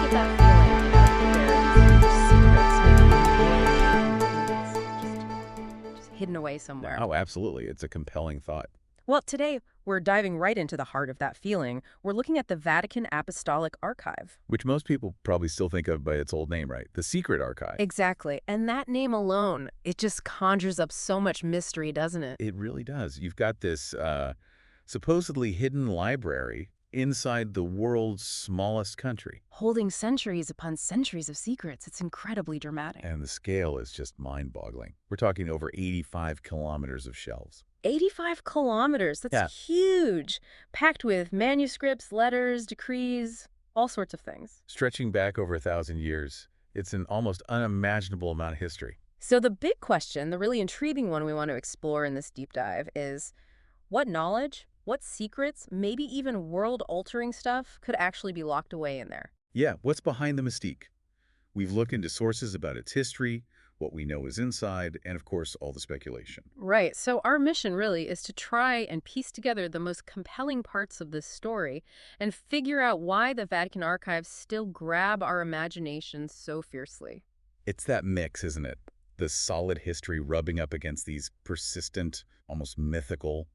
with that feeling that there's secrets maybe just hidden away somewhere. Oh, absolutely. It's a compelling thought. Well, today we're diving right into the heart of that feeling. We're looking at the Vatican Apostolic Archive. Which most people probably still think of by its old name, right? The secret archive. Exactly. And that name alone, it just conjures up so much mystery, doesn't it? It really does. You've got this supposedly hidden library inside the world's smallest country. Holding centuries upon centuries of secrets. It's incredibly dramatic. And the scale is just mind-boggling. We're talking over 85 kilometers of shelves. 85 kilometers. That's Yeah. huge. Packed with manuscripts, letters, decrees, all sorts of things. Stretching back over 1,000 years, it's an almost unimaginable amount of history. So the big question, the really intriguing one we want to explore in this deep dive is what knowledge, what secrets, maybe even world-altering stuff could actually be locked away in there? Yeah, what's behind the mystique? We've looked into sources about its history, what we know is inside, and of course, all the speculation. Right. So our mission really is to try and piece together the most compelling parts of this story and figure out why the Vatican archives still grab our imaginations so fiercely. It's that mix, isn't it? The solid history rubbing up against these persistent, almost mythical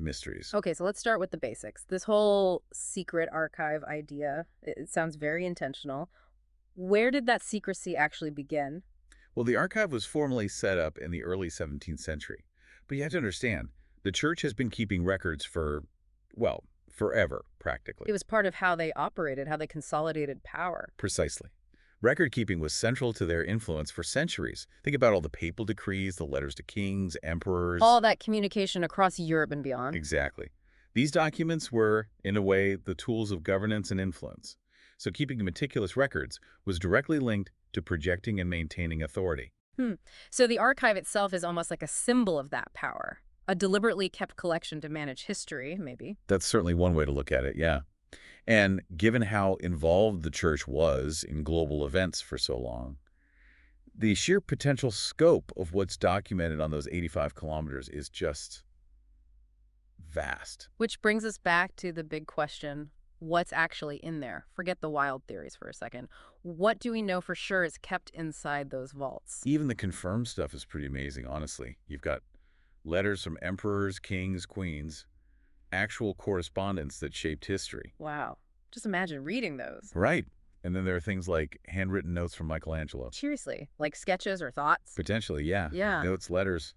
mysteries. Okay, so let's start with the basics. This whole secret archive idea, it sounds very intentional. Where did that secrecy actually begin? Well, the archive was formally set up in the early 17th century. But you have to understand, the church has been keeping records for, well, forever, practically. It was part of how they operated, how they consolidated power. Precisely. Record keeping was central to their influence for centuries. Think about all the papal decrees, the letters to kings, emperors. All that communication across Europe and beyond. Exactly. These documents were, in a way, the tools of governance and influence. So keeping meticulous records was directly linked to projecting and maintaining authority. So the archive itself is almost like a symbol of that power. A deliberately kept collection to manage history, maybe. That's certainly one way to look at it, yeah. And given how involved the church was in global events for so long, the sheer potential scope of what's documented on those 85 kilometers is just vast. Which brings us back to the big question, what's actually in there? Forget the wild theories for a second. What do we know for sure is kept inside those vaults? Even the confirmed stuff is pretty amazing, honestly. You've got letters from emperors, kings, queens, actual correspondence that shaped history. Wow. Just imagine reading those. Right. And then there are things like handwritten notes from Michelangelo. Seriously, like sketches or thoughts? Potentially, yeah. Yeah. Notes, letters,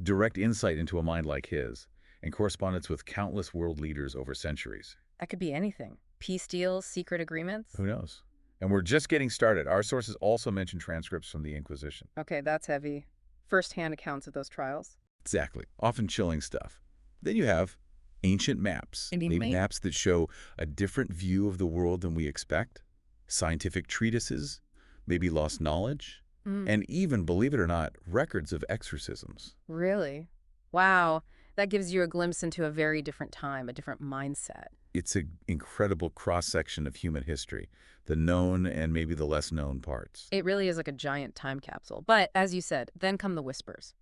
direct insight into a mind like his, and correspondence with countless world leaders over centuries. That could be anything. Peace deals, secret agreements. Who knows? And we're just getting started. Our sources also mention transcripts from the Inquisition. Okay, that's heavy. First-hand accounts of those trials. Exactly. Often chilling stuff. Then you have ancient maps. Maybe Maps that show a different view of the world than we expect. Scientific treatises, maybe lost knowledge, and even, believe it or not, records of exorcisms. Really? Wow. That gives you a glimpse into a very different time, a different mindset. It's an incredible cross-section of human history, the known and maybe the less known parts. It really is like a giant time capsule. But as you said, then come the whispers.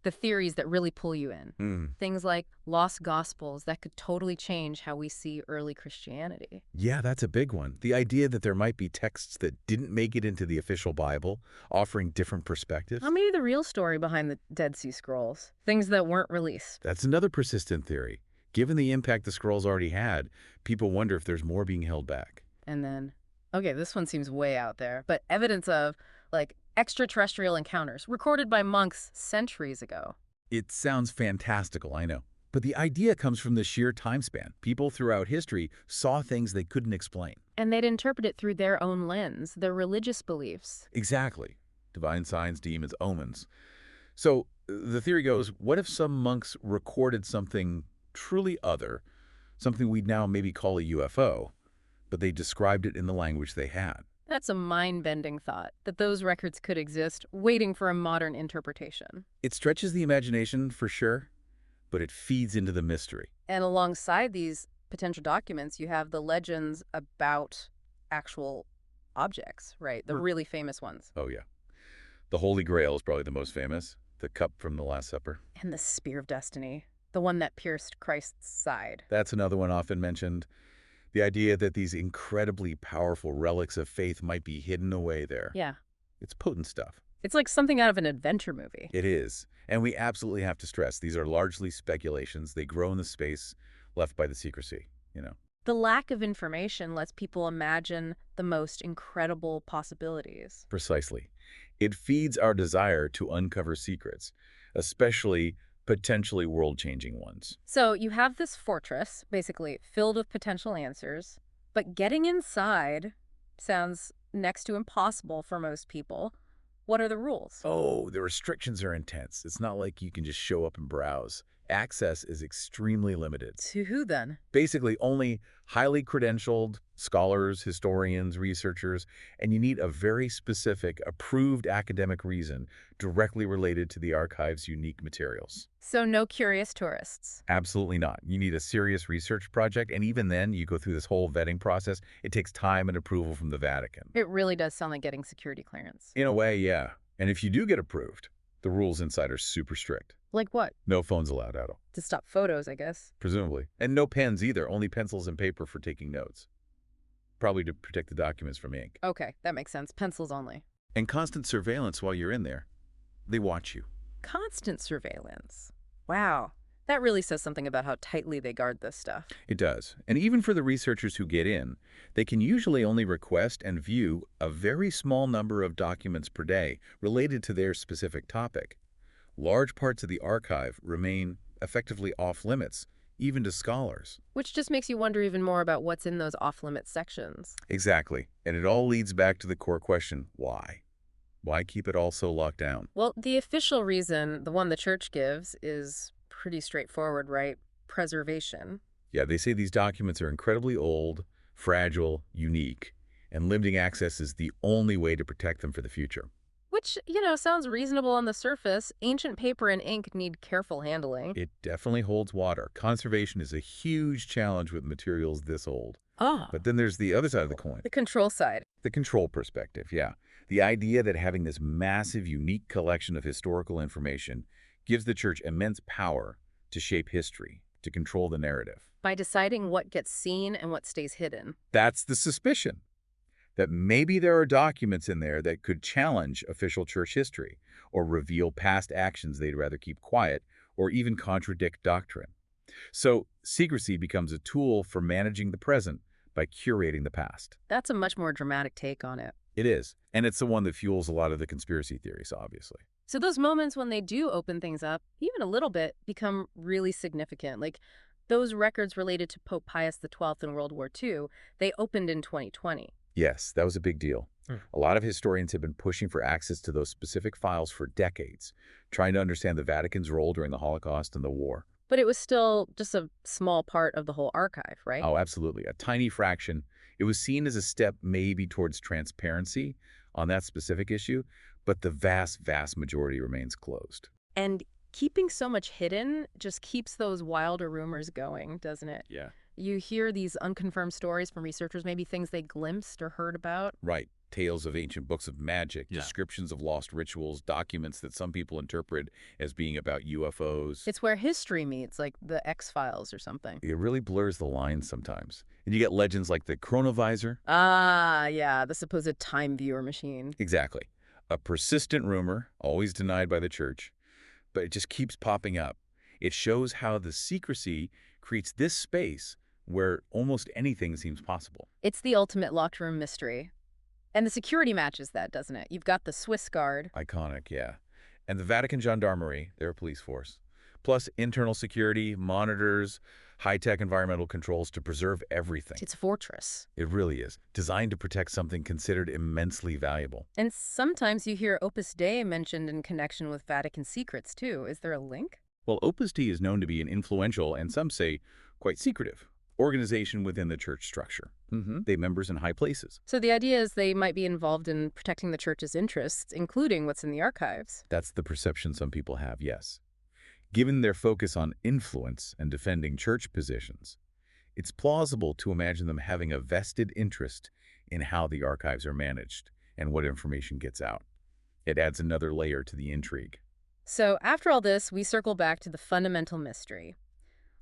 The theories that really pull you in. Things like lost gospels that could totally change how we see early Christianity. Yeah, that's a big one. The idea that there might be texts that didn't make it into the official Bible, offering different perspectives. Or maybe the real story behind the Dead Sea Scrolls. Things that weren't released. That's another persistent theory. Given the impact the scrolls already had, people wonder if there's more being held back. And then, okay, this one seems way out there, but evidence of, like, extraterrestrial encounters recorded by monks centuries ago. It sounds fantastical, I know. But the idea comes from the sheer time span. People throughout history saw things they couldn't explain. And they'd interpret it through their own lens, their religious beliefs. Exactly. Divine signs, demons, omens. So the theory goes, what if some monks recorded something truly other, something we'd now maybe call a UFO, but they described it in the language they had? That's a mind-bending thought, that those records could exist, waiting for a modern interpretation. It stretches the imagination, for sure, but it feeds into the mystery. And alongside these potential documents, you have the legends about actual objects, right? The really famous ones. Oh, yeah. The Holy Grail is probably the most famous, the cup from the Last Supper. And the Spear of Destiny, the one that pierced Christ's side. That's another one often mentioned. The idea that these incredibly powerful relics of faith might be hidden away there. Yeah. It's potent stuff. It's like something out of an adventure movie. It is. And we absolutely have to stress, these are largely speculations. They grow in the space left by the secrecy. The lack of information lets people imagine the most incredible possibilities. Precisely. It feeds our desire to uncover secrets, especially potentially world-changing ones. So you have this fortress, basically filled with potential answers, but getting inside sounds next to impossible for most people. What are the rules? Oh, the restrictions are intense. It's not like you can just show up and browse. Access is extremely limited. To who then? Basically, only highly credentialed scholars, historians, researchers, and you need a very specific, approved academic reason directly related to the archive's unique materials. So no curious tourists. Absolutely not. You need a serious research project, and even then, you go through this whole vetting process. It takes time and approval from the Vatican. It really does sound like getting security clearance. In a way, yeah. And if you do get approved, the rules inside are super strict. Like what? No phones allowed at all. To stop photos, I guess. Presumably. And no pens either, only pencils and paper for taking notes. Probably to protect the documents from ink. Okay, that makes sense. Pencils only. And constant surveillance while you're in there. They watch you. Constant surveillance. Wow. That really says something about how tightly they guard this stuff. It does. And even for the researchers who get in, they can usually only request and view a very small number of documents per day related to their specific topic. Large parts of the archive remain effectively off-limits, even to scholars. Which just makes you wonder even more about what's in those off-limits sections. Exactly. And it all leads back to the core question, why? Why keep it all so locked down? Well, the official reason, the one the church gives, is pretty straightforward, right? Preservation. Yeah, they say these documents are incredibly old, fragile, unique, and limiting access is the only way to protect them for the future. Which, sounds reasonable on the surface. Ancient paper and ink need careful handling. It definitely holds water. Conservation is a huge challenge with materials this old. Ah. But then there's the other side of the coin. The control side. The control perspective, yeah. The idea that having this massive, unique collection of historical information gives the church immense power to shape history, to control the narrative. By deciding what gets seen and what stays hidden. That's the suspicion. That maybe there are documents in there that could challenge official church history or reveal past actions they'd rather keep quiet or even contradict doctrine. So secrecy becomes a tool for managing the present by curating the past. That's a much more dramatic take on it. It is. And it's the one that fuels a lot of the conspiracy theories, obviously. So those moments when they do open things up, even a little bit, become really significant. Like those records related to Pope Pius XII in World War II, they opened in 2020. Yes, that was a big deal. A lot of historians have been pushing for access to those specific files for decades, trying to understand the Vatican's role during the Holocaust and the war. But it was still just a small part of the whole archive, right? Oh, absolutely. A tiny fraction. It was seen as a step maybe towards transparency on that specific issue, but the vast, vast majority remains closed. And keeping so much hidden just keeps those wilder rumors going, doesn't it? Yeah. You hear these unconfirmed stories from researchers, maybe things they glimpsed or heard about. Right. Tales of ancient books of magic, descriptions of lost rituals, documents that some people interpret as being about UFOs. It's where history meets, like the X-Files or something. It really blurs the lines sometimes. And you get legends like the chronovisor. Ah, yeah, the supposed time viewer machine. Exactly. A persistent rumor, always denied by the church, but it just keeps popping up. It shows how the secrecy creates this space where almost anything seems possible. It's the ultimate locked room mystery. And the security matches that, doesn't it? You've got the Swiss Guard. Iconic, yeah. And the Vatican Gendarmerie, their police force. Plus internal security, monitors, high-tech environmental controls to preserve everything. It's a fortress. It really is. Designed to protect something considered immensely valuable. And sometimes you hear Opus Dei mentioned in connection with Vatican secrets, too. Is there a link? Well, Opus Dei is known to be an influential, and some say quite secretive, organization within the church structure. They have members in high places. So the idea is they might be involved in protecting the church's interests, including what's in the archives. That's the perception some people have, yes. Given their focus on influence and defending church positions, it's plausible to imagine them having a vested interest in how the archives are managed and what information gets out. It adds another layer to the intrigue. So after all this, we circle back to the fundamental mystery.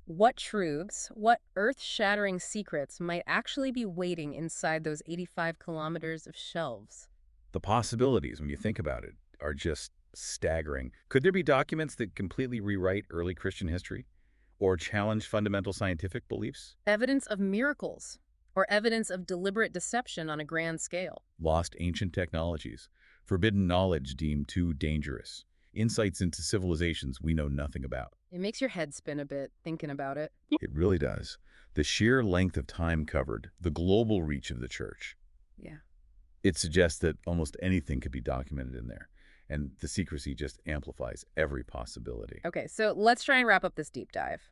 What truths, what earth-shattering secrets might actually be waiting inside those 85 kilometers of shelves? The possibilities, when you think about it, are just staggering. Could there be documents that completely rewrite early Christian history or challenge fundamental scientific beliefs? Evidence of miracles, or evidence of deliberate deception on a grand scale. Lost ancient technologies, forbidden knowledge deemed too dangerous, insights into civilizations we know nothing about. It makes your head spin a bit thinking about it. It really does. The sheer length of time covered, the global reach of the church, Yeah. it suggests that almost anything could be documented in there, and the secrecy just amplifies every possibility. Okay, so let's try and wrap up this deep dive.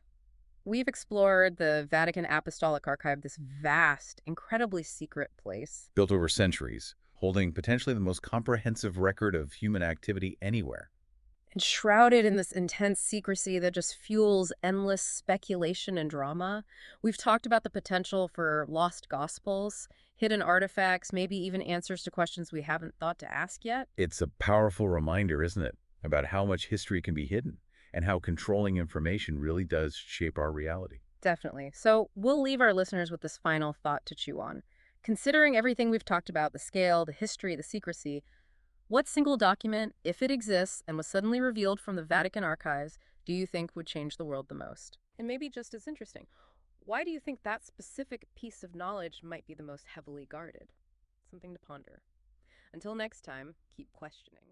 We've explored the Vatican Apostolic Archive, this vast, incredibly secret place. Built over centuries, holding potentially the most comprehensive record of human activity anywhere. And shrouded in this intense secrecy that just fuels endless speculation and drama. We've talked about the potential for lost gospels, hidden artifacts, maybe even answers to questions we haven't thought to ask yet. It's a powerful reminder, isn't it, about how much history can be hidden and how controlling information really does shape our reality. Definitely. So we'll leave our listeners with this final thought to chew on. Considering everything we've talked about, the scale, the history, the secrecy, what single document, if it exists and was suddenly revealed from the Vatican archives, do you think would change the world the most? And maybe just as interesting, why do you think that specific piece of knowledge might be the most heavily guarded? Something to ponder. Until next time, keep questioning.